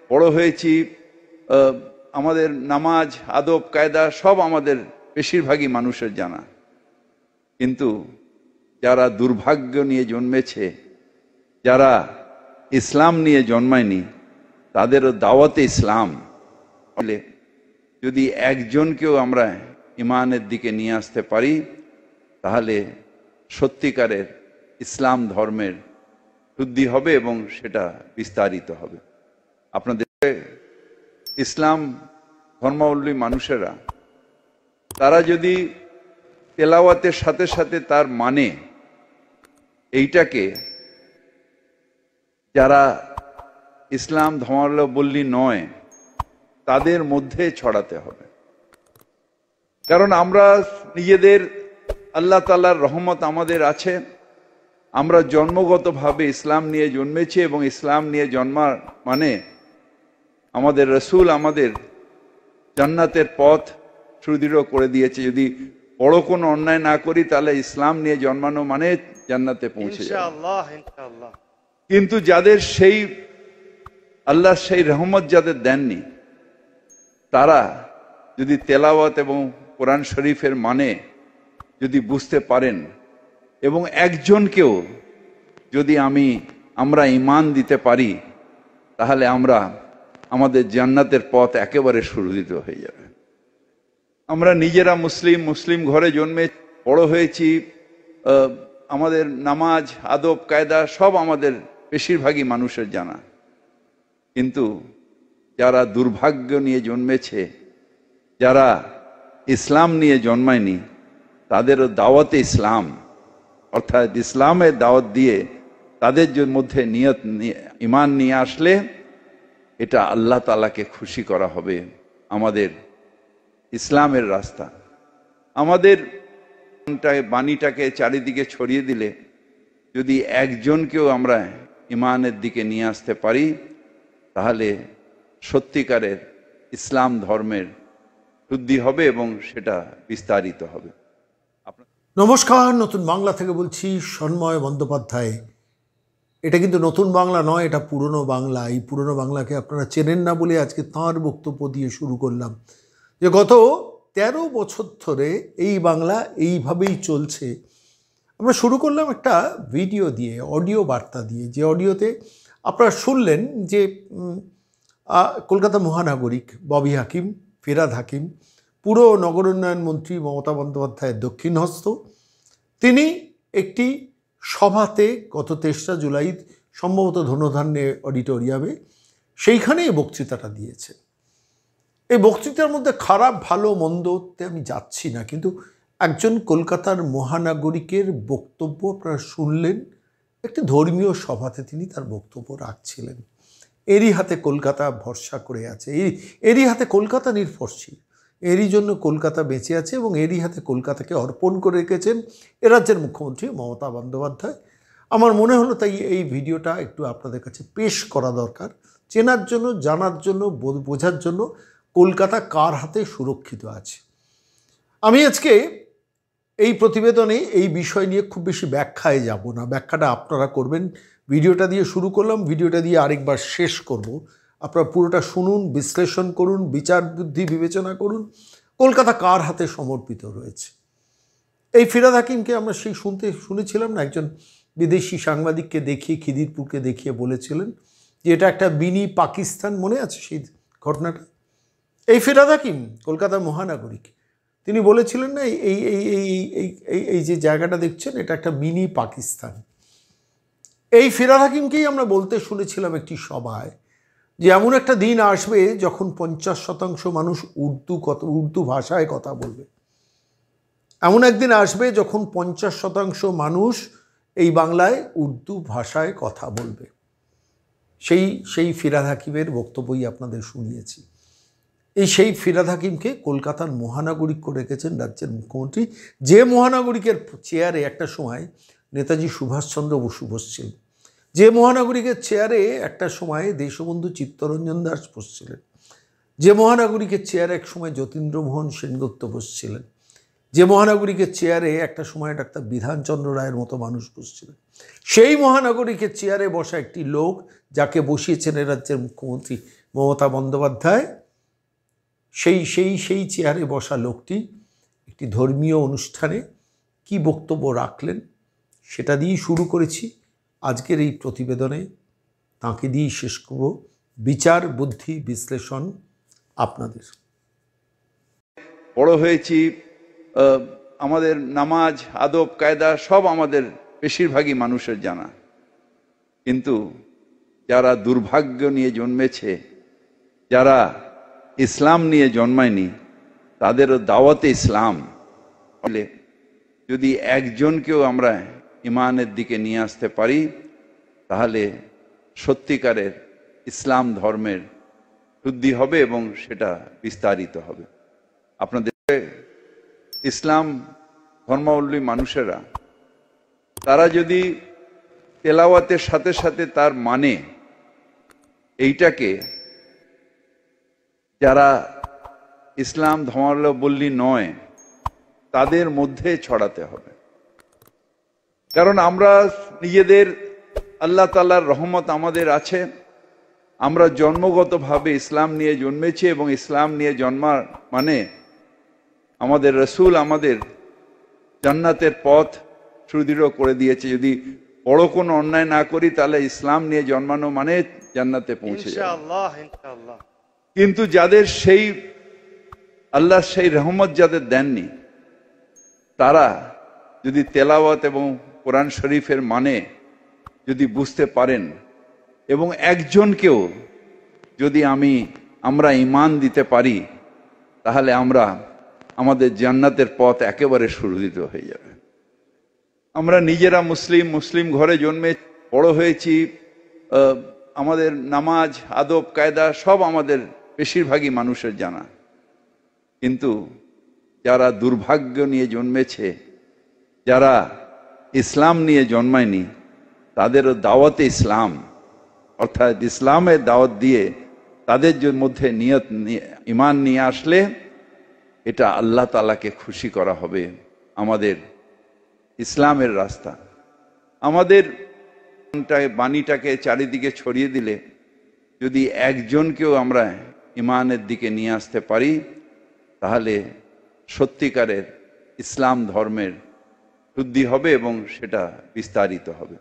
বড় হয়েছি, আমাদের নামাজ আদব কায়দা সব আমাদের বেশিরভাগই মানুষের জানা, কিন্তু যারা দুর্ভাগ্য নিয়ে জন্মেছে, যারা ইসলাম নিয়ে জন্মায়নি, তাদেরও দাওয়াতে ইসলাম বলে যদি একজনকেও আমরা ইমানের দিকে নিয়ে আসতে পারি, তাহলে সত্যিকারের ইসলাম ধর্মের শুদ্ধি হবে এবং সেটা বিস্তারিত হবে। আপনাদের ইসলাম ধর্মাবলম্বী মানুষেরা তারা যদি তেলাওয়াতের সাথে সাথে তার মানে এইটাকে যারা ইসলাম ধর্মাবলম্বী নয় তাদের মধ্যে ছড়াতে হবে। কারণ আমরা নিজেদের আল্লাহ তাআলার রহমত আমাদের আছে, আমরা জন্মগতভাবে ইসলাম নিয়ে জন্মেছি এবং ইসলাম নিয়ে জন্মার মানে আমাদের রসুল আমাদের জান্নাতের পথ সুদৃঢ় করে দিয়েছে। যদি বড় কোনো অন্যায় না করি তাহলে ইসলাম নিয়ে জন্মানো মানে জান্নাতে পৌঁছে যাবে ইনশাআল্লাহ। কিন্তু যাদের সেই আল্লাহ সেই রহমত যাদের দেননি, তারা যদি তেলাওয়াত এবং কোরআন শরীফের মানে যদি বুঝতে পারেন এবং একজনকেও যদি আমরা ঈমান দিতে পারি, তাহলে আমাদের জান্নাতের পথ একেবারে সুরক্ষিত হয়ে যাবে। আমরা নিজেরা মুসলিম ঘরে জন্মে বড় হয়েছি, আমাদের নামাজ আদব কায়দা সব আমাদের বেশিরভাগই মানুষের জানা, কিন্তু যারা দুর্ভাগ্য নিয়ে জন্মেছে, যারা ইসলাম নিয়ে জন্মায়নি, তাদেরও দাওয়াতে ইসলাম অর্থাৎ ইসলামের দাওয়াত দিয়ে তাদের মধ্যে ঈমান নিয়ে আসলে এটা আল্লাহ তাআলাকে খুশি করা হবে। আমাদের ইসলামের রাস্তা, আমাদের বাণীটাকে চারিদিকে ছড়িয়ে দিলে যদি একজনকেও আমরা ঈমানের দিকে নিয়ে আসতে পারি, তাহলে সত্যিকারের ইসলাম ধর্মের শুদ্ধি হবে এবং সেটা বিস্তারিত হবে। নমস্কার, নতুন বাংলা থেকে বলছি সন্ময় বন্দ্যোপাধ্যায়। এটা কিন্তু নতুন বাংলা নয়, এটা পুরনো বাংলা। এই পুরনো বাংলাকে আপনারা চেনেন না বলে আজকে তাঁর বক্তব্য দিয়ে শুরু করলাম যে গত 13 বছর ধরে এই বাংলা এইভাবেই চলছে। আমরা শুরু করলাম একটা ভিডিও দিয়ে, অডিও বার্তা দিয়ে, যে অডিওতে আপনারা শুনলেন যে কলকাতা মহানাগরিক ববি হাকিম, ফিরহাদ হাকিম, পুরো নগর উন্নয়ন মন্ত্রী মমতা বন্দ্যোপাধ্যায়ের দক্ষিণ হস্ত, তিনি একটি সভাতে গত 23 জুলাই সম্ভবত ধনধান্যে অডিটোরিয়ামে সেইখানে এই বক্তৃতাটা দিয়েছে। এই বক্তৃতার মধ্যে খারাপ ভালো মন্দতে আমি যাচ্ছি না, কিন্তু একজন কলকাতার মহানাগরিকের বক্তব্য আপনারা শুনলেন। একটি ধর্মীয় সভাতে তিনি তার বক্তব্য রাখছিলেন। এরই হাতে কলকাতা ভরসা করে আছে, এরই হাতে কলকাতা নির্ভরশীল, এরই জন্য কলকাতা বেঁচে আছে এবং এরই হাতে কলকাতাকে অর্পণ করে রেখেছেন এ রাজ্যের মুখ্যমন্ত্রী মমতা বন্দ্যোপাধ্যায়। আমার মনে হলো তাই এই ভিডিওটা একটু আপনাদের কাছে পেশ করা দরকার, চেনার জন্য, জানার জন্য, বোঝার জন্য কলকাতা কার হাতে সুরক্ষিত আছে। আমি আজকে এই প্রতিবেদনে এই বিষয় নিয়ে খুব বেশি ব্যাখ্যায় যাব না, ব্যাখ্যাটা আপনারা করবেন। ভিডিওটা দিয়ে শুরু করলাম, ভিডিওটা দিয়ে আরেকবার শেষ করব। আপনারা পুরোটা শুনুন, বিশ্লেষণ করুন, বিচার বুদ্ধি বিবেচনা করুন, কলকাতা কার হাতে সমর্পিত রয়েছে। এই ফিরহাদ হাকিমকে আমরা শুনেছিলাম না, একজন বিদেশি সাংবাদিককে দেখিয়ে, খিদিরপুরকে দেখিয়ে বলেছিলেন যে এটা একটা মিনি পাকিস্তান। মনে আছে সেই ঘটনাটা? এই ফিরহাদ হাকিম কলকাতার মহানাগরিক, তিনি বলেছিলেন না এই এই এই এই এই যে জায়গাটা দেখছেন এটা একটা মিনি পাকিস্তান। এই ফিরহাদ হাকিমকেই আমরা বলতে শুনেছিলাম একটি সভায় যে এমন একটা দিন আসবে যখন 50% মানুষ উর্দু ভাষায় কথা বলবে। এমন একদিন আসবে যখন 50% মানুষ এই বাংলায় উর্দু ভাষায় কথা বলবে। সেই ফিরহাদ হাকিমের বক্তব্যই আপনাদের শুনিয়েছি। সেই ফিরহাদ হাকিমকে কলকাতার মহানাগরিক করে রেখেছেন রাজ্যের মুখ্যমন্ত্রী, যে মহানাগরিকের চেয়ারে একটা সময় নেতাজি সুভাষচন্দ্র বসু বসছিলেন, যে মহানাগরিকের চেয়ারে একটা সময় দেশবন্ধু চিত্তরঞ্জন দাস বসছিলেন, যে মহানাগরিকের চেয়ারে এক সময় যতীন্দ্রমোহন সেনগুপ্ত বসছিলেন, যে মহানগরীকে চেয়ারে একটা সময় ডাক্তার বিধানচন্দ্র রায়ের মতো মানুষ বসছিলেন, সেই মহানগরীকে চেয়ারে বসা একটি লোক যাকে বসিয়েছেন এ রাজ্যের মুখ্যমন্ত্রী মমতা বন্দ্যোপাধ্যায়, সেই চেয়ারে বসা লোকটি একটি ধর্মীয় অনুষ্ঠানে কি বক্তব্য রাখলেন সেটা দিয়েই শুরু করেছি আজকের এই প্রতিবেদনে। তাঁকে দিয়েই শেষ করব। বিচার, বুদ্ধি, বিশ্লেষণ আপনাদের। বড় হয়েছি, আমাদের নামাজ, আদব, কায়দা সব আমাদের বেশিরভাগই মানুষের জানা, কিন্তু যারা দুর্ভাগ্য নিয়ে জন্মেছে, যারা ইসলাম নিয়ে জন্মায়নি, তাদেরও দাওয়াতে ইসলাম বলে যদি একজনকেও আমরা ইমানের দিকে নিয়ে আসতে পারি, তাহলে সত্যিকারের ইসলাম ধর্মের শুদ্ধি হবে এবং সেটা বিস্তারিত হবে। আপনাদের ইসলাম ধর্মাবলম্বী মানুষেরা তারা যদি তেলাওয়াতের সাথে সাথে তার মানে এইটাকে যারা ইসলাম ধর্মাবলম্বী নয় তাদের মধ্যে ছড়াতে হবে। কারণ আমরা নিজেদের, আল্লাহ তাআলার রহমত আমাদের আছে, আমরা জন্মগতভাবে ইসলাম নিয়ে জন্মেছি এবং ইসলাম নিয়ে জন্মার মানে আমাদের রসুল আমাদের জান্নাতের পথ সুদৃঢ় করে দিয়েছে। যদি বড় কোনো অন্যায় না করি তাহলে ইসলাম নিয়ে জন্মানো মানে জান্নাতে পৌঁছে যাবে ইনশাআল্লাহ। কিন্তু যাদের সেই আল্লাহ সেই রহমত যাদের দেননি, তারা যদি তেলাওয়াত এবং কোরআন শরীফের মানে যদি বুঝতে পারেন এবং একজনকেও যদি আমরা ঈমান দিতে পারি, তাহলে আমাদের জান্নাতের পথ একেবারে সুদৃঢ় হয়ে যাবে। আমরা নিজেরা মুসলিম ঘরে জন্মে বড় হয়েছি, আমাদের নামাজ, আদব, কায়দা সব আমাদের বেশিরভাগই মানুষের জানা, কিন্তু যারা দুর্ভাগ্য নিয়ে জন্মেছে, যারা ইসলাম নিয়ে জন্মায়নি, তাদেরও দাওয়াতে ইসলাম অর্থাৎ ইসলামের দাওয়াত দিয়ে তাদের মধ্যে ঈমান নিয়ে আসলে এটা আল্লাহ তাআলাকে খুশি করা হবে। আমাদের ইসলামের রাস্তা, আমাদের বাণীটাকে চারিদিকে ছড়িয়ে দিলে যদি একজনকেও আমরা ঈমানের দিকে নিয়ে আসতে পারি, তাহলে সত্যিকারের ইসলাম ধর্মের শুদ্ধি হবে এবং সেটা বিস্তারিত হবে।